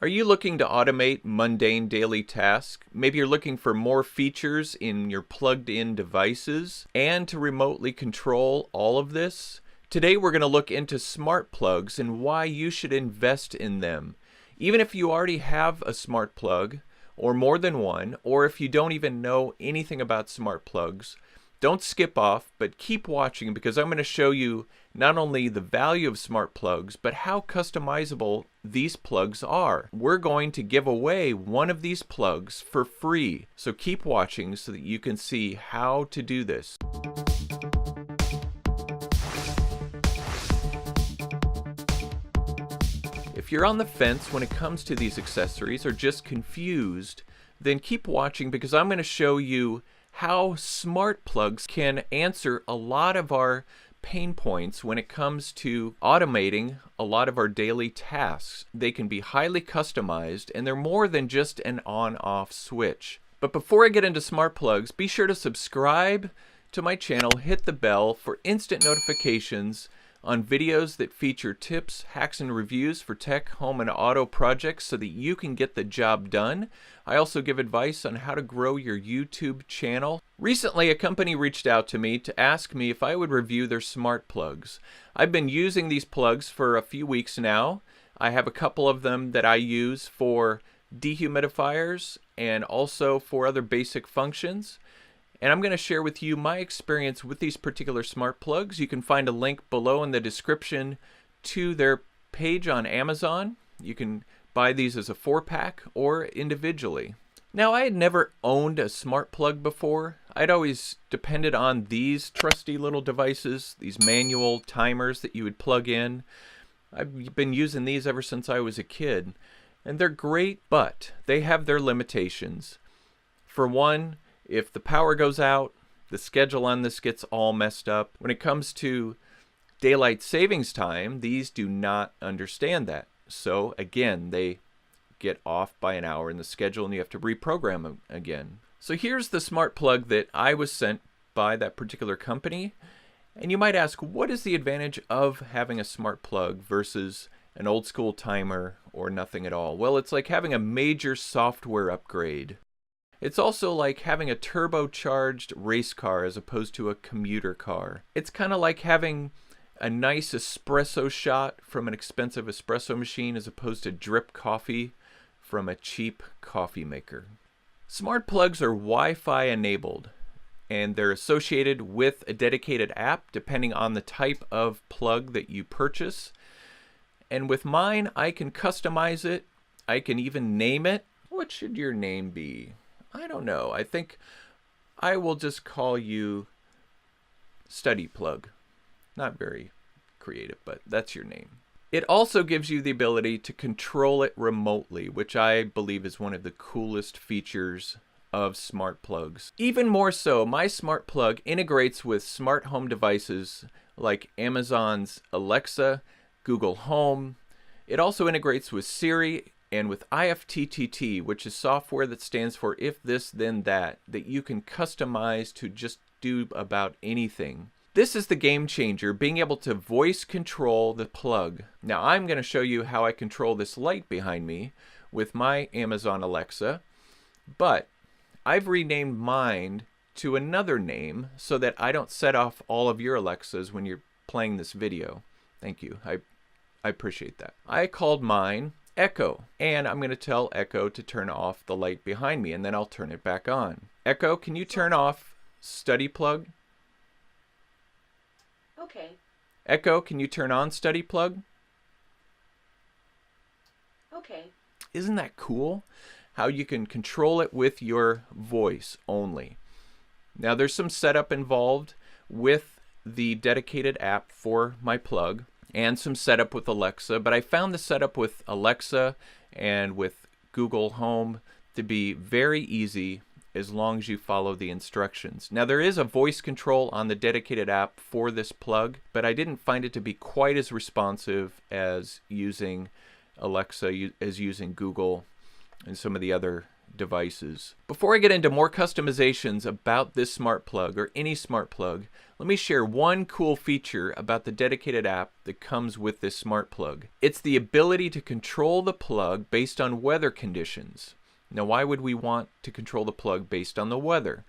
Are you looking to automate mundane daily tasks? Maybe you're looking for more features in your plugged-in devices and to remotely control all of this? Today we're going to look into smart plugs and why you should invest in them. Even if you already have a smart plug, or more than one, or if you don't even know anything about smart plugs, don't skip off, but keep watching because I'm going to show you not only the value of smart plugs, but how customizable these plugs are. We're going to give away one of these plugs for free, so keep watching so that you can see how to do this. If you're on the fence when it comes to these accessories or just confused, then keep watching because I'm going to show you how smart plugs can answer a lot of our pain points when it comes to automating a lot of our daily tasks. They can be highly customized and they're more than just an on-off switch. But before I get into smart plugs, be sure to subscribe to my channel, hit the bell for instant notifications on videos that feature tips, hacks, and reviews for tech, home, and auto projects so that you can get the job done. I also give advice on how to grow your YouTube channel. Recently, a company reached out to me to ask me if I would review their smart plugs. I've been using these plugs for a few weeks now. I have a couple of them that I use for dehumidifiers and also for other basic functions. And I'm going to share with you my experience with these particular smart plugs. You can find a link below in the description to their page on Amazon. You can buy these as a 4-pack or individually. Now, I had never owned a smart plug before. I'd always depended on these trusty little devices, these manual timers that you would plug in. I've been using these ever since I was a kid. And they're great, but they have their limitations. For one, if the power goes out, the schedule on this gets all messed up. When it comes to daylight savings time, these do not understand that. So again, they get off by an hour in the schedule and you have to reprogram them again. So here's the smart plug that I was sent by that particular company. And you might ask, what is the advantage of having a smart plug versus an old school timer or nothing at all? Well, it's like having a major software upgrade. It's also like having a turbocharged race car as opposed to a commuter car. It's kind of like having a nice espresso shot from an expensive espresso machine as opposed to drip coffee from a cheap coffee maker. Smart plugs are Wi-Fi enabled and they're associated with a dedicated app depending on the type of plug that you purchase. And with mine, I can customize it. I can even name it. What should your name be? I don't know. I think I will just call you Study Plug. Not very creative, but that's your name. It also gives you the ability to control it remotely, which I believe is one of the coolest features of smart plugs. Even more so, my smart plug integrates with smart home devices like Amazon's Alexa, Google Home. It also integrates with Siri and with IFTTT, which is software that stands for if this then that you can customize to just do about anything. This is the game changer, being able to voice control the plug. Now I'm going to show you how I control this light behind me with my Amazon Alexa, but I've renamed mine to another name so that I don't set off all of your Alexas when you're playing this video. Thank you. I appreciate that. I called mine Echo, and I'm going to tell Echo to turn off the light behind me, and then I'll turn it back on. Echo, can you turn off Study Plug? Okay. Echo, can you turn on Study Plug? Okay. Isn't that cool? How you can control it with your voice only. Now there's some setup involved with the dedicated app for my plug and some setup with Alexa, but I found the setup with Alexa and with Google Home to be very easy as long as you follow the instructions. Now there is a voice control on the dedicated app for this plug, but I didn't find it to be quite as responsive as using Alexa, as using Google and some of the other devices. Before I get into more customizations about this smart plug or any smart plug, let me share one cool feature about the dedicated app that comes with this smart plug. It's the ability to control the plug based on weather conditions. Now, why would we want to control the plug based on the weather?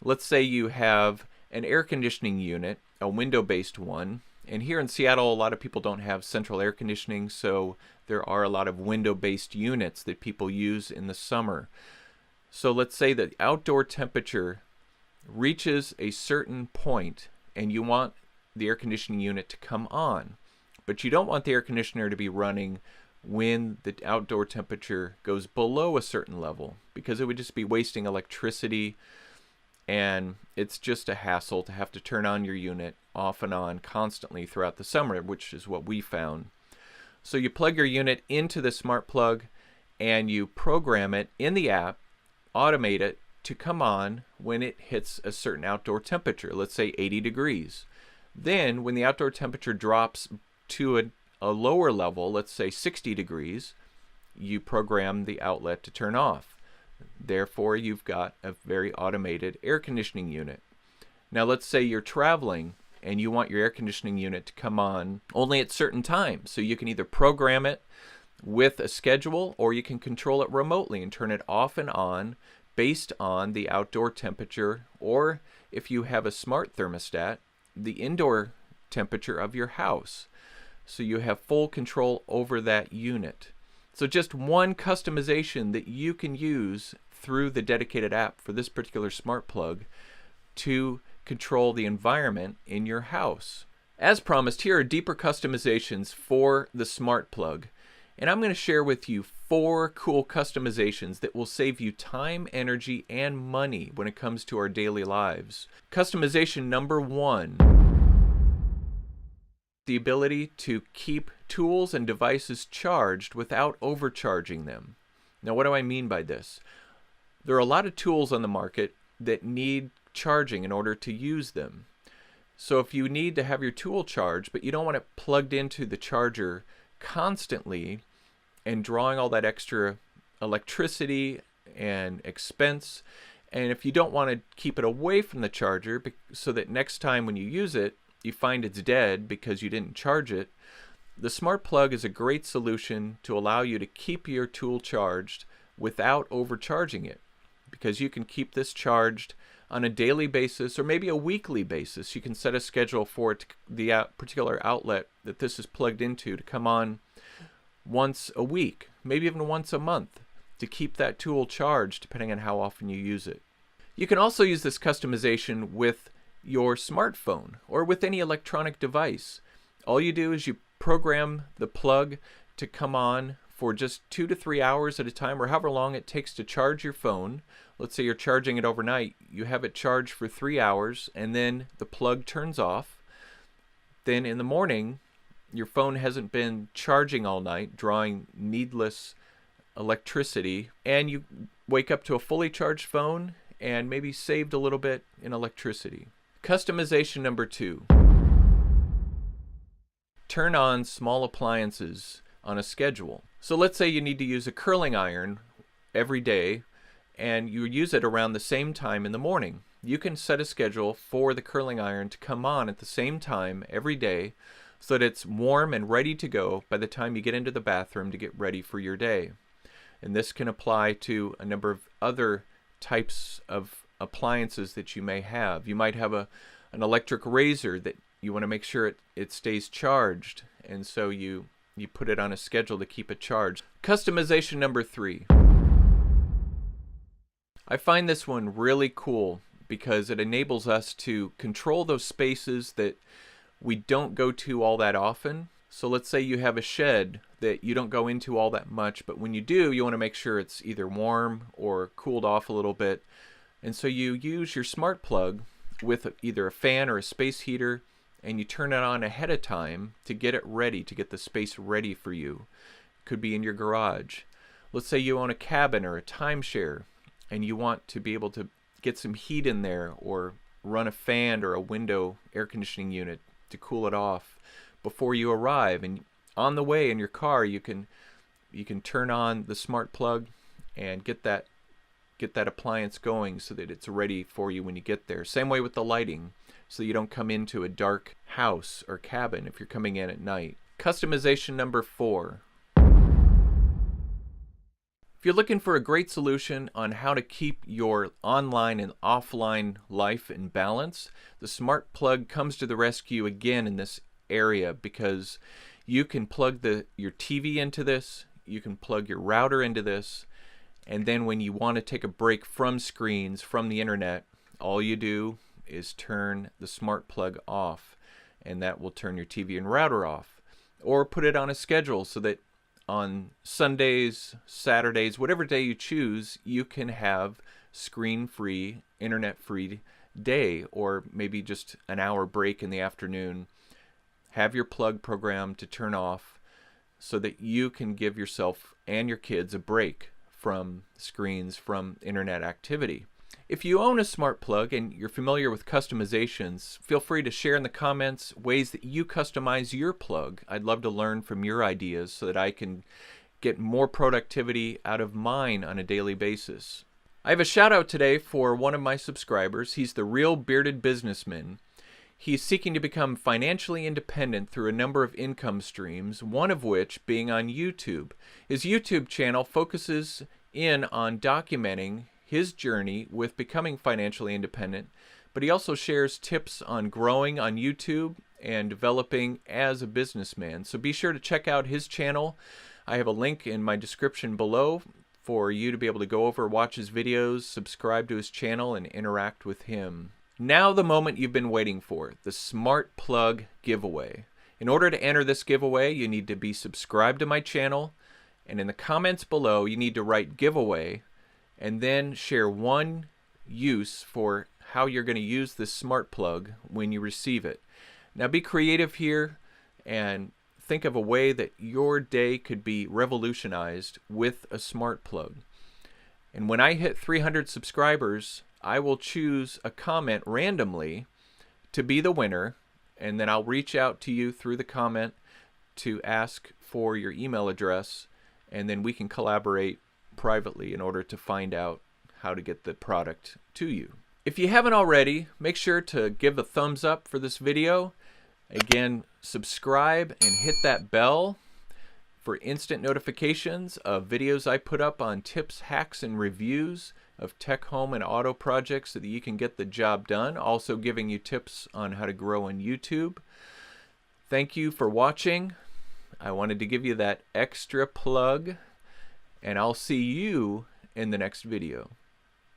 Let's say you have an air conditioning unit, a window-based one, and here in Seattle, a lot of people don't have central air conditioning, so there are a lot of window-based units that people use in the summer. So let's say that outdoor temperature reaches a certain point and you want the air conditioning unit to come on, but you don't want the air conditioner to be running when the outdoor temperature goes below a certain level, because it would just be wasting electricity, and it's just a hassle to have to turn on your unit off and on constantly throughout the summer, which is what we found. So you plug your unit into the smart plug and you program it in the app, automate it to come on when it hits a certain outdoor temperature, let's say 80 degrees. Then when the outdoor temperature drops to a lower level, let's say 60 degrees, you program the outlet to turn off. Therefore, you've got a very automated air conditioning unit. Now let's say you're traveling and you want your air conditioning unit to come on only at certain times. So you can either program it with a schedule, or you can control it remotely and turn it off and on based on the outdoor temperature, or if you have a smart thermostat, the indoor temperature of your house. So you have full control over that unit. So just one customization that you can use through the dedicated app for this particular smart plug to control the environment in your house. As promised, here are deeper customizations for the smart plug. And I'm going to share with you 4 cool customizations that will save you time, energy, and money when it comes to our daily lives. Customization number 1. The ability to keep tools and devices charged without overcharging them. Now, what do I mean by this? There are a lot of tools on the market that need charging in order to use them. So if you need to have your tool charged, but you don't want it plugged into the charger constantly and drawing all that extra electricity and expense, and if you don't want to keep it away from the charger so that next time when you use it, you find it's dead because you didn't charge it, the smart plug is a great solution to allow you to keep your tool charged without overcharging it, because you can keep this charged on a daily basis or maybe a weekly basis. You can set a schedule for it, the particular outlet that this is plugged into, to come on once a week, maybe even once a month, to keep that tool charged depending on how often you use it. You can also use this customization with your smartphone or with any electronic device. All you do is you program the plug to come on for just 2 to 3 hours at a time, or however long it takes to charge your phone. Let's say you're charging it overnight. You have it charged for 3 hours and then the plug turns off. Then in the morning, your phone hasn't been charging all night, drawing needless electricity, and you wake up to a fully charged phone and maybe saved a little bit in electricity. Customization number 2. Turn on small appliances on a schedule. So let's say you need to use a curling iron every day and you use it around the same time in the morning. You can set a schedule for the curling iron to come on at the same time every day so that it's warm and ready to go by the time you get into the bathroom to get ready for your day. And this can apply to a number of other types of appliances that you may have. You might have an electric razor that you want to make sure it stays charged, and so you put it on a schedule to keep it charged. Customization number 3. I find this one really cool because it enables us to control those spaces that we don't go to all that often. So let's say you have a shed that you don't go into all that much, but when you do, you want to make sure it's either warm or cooled off a little bit. And so you use your smart plug with either a fan or a space heater, and you turn it on ahead of time to get it ready, to get the space ready for you. It could be in your garage. Let's say you own a cabin or a timeshare, and you want to be able to get some heat in there or run a fan or a window air conditioning unit to cool it off before you arrive. And on the way in your car, you can turn on the smart plug and get that get that appliance going so that it's ready for you when you get there. Same way with the lighting, so you don't come into a dark house or cabin if you're coming in at night. Customization number 4. If you're looking for a great solution on how to keep your online and offline life in balance, the smart plug comes to the rescue again in this area, because you can plug your TV into this, you can plug your router into this, and then when you want to take a break from screens, from the internet, all you do is turn the smart plug off, and that will turn your TV and router off. Or put it on a schedule so that on Sundays, Saturdays, whatever day you choose, you can have screen-free, internet-free day, or maybe just an hour break in the afternoon. Have your plug programmed to turn off so that you can give yourself and your kids a break from screens, from internet activity. If you own a smart plug and you're familiar with customizations, feel free to share in the comments ways that you customize your plug. I'd love to learn from your ideas so that I can get more productivity out of mine on a daily basis. I have a shout out today for one of my subscribers. He's the Real Bearded Businessman. He's seeking to become financially independent through a number of income streams, one of which being on YouTube. His YouTube channel focuses in on documenting his journey with becoming financially independent, but he also shares tips on growing on YouTube and developing as a businessman. So be sure to check out his channel. I have a link in my description below for you to be able to go over, watch his videos, subscribe to his channel, and interact with him. Now the moment you've been waiting for, the Smart Plug giveaway. In order to enter this giveaway, you need to be subscribed to my channel, and in the comments below, you need to write giveaway, and then share one use for how you're going to use this smart plug when you receive it. Now be creative here and think of a way that your day could be revolutionized with a smart plug. And when I hit 300 subscribers, I will choose a comment randomly to be the winner, and then I'll reach out to you through the comment to ask for your email address, and then we can collaborate privately in order to find out how to get the product to you. If you haven't already, make sure to give a thumbs up for this video. Again, subscribe and hit that bell for instant notifications of videos I put up on tips, hacks, and reviews of tech, home, and auto projects so that you can get the job done. Also giving you tips on how to grow on YouTube. Thank you for watching. I wanted to give you that extra plug, and I'll see you in the next video.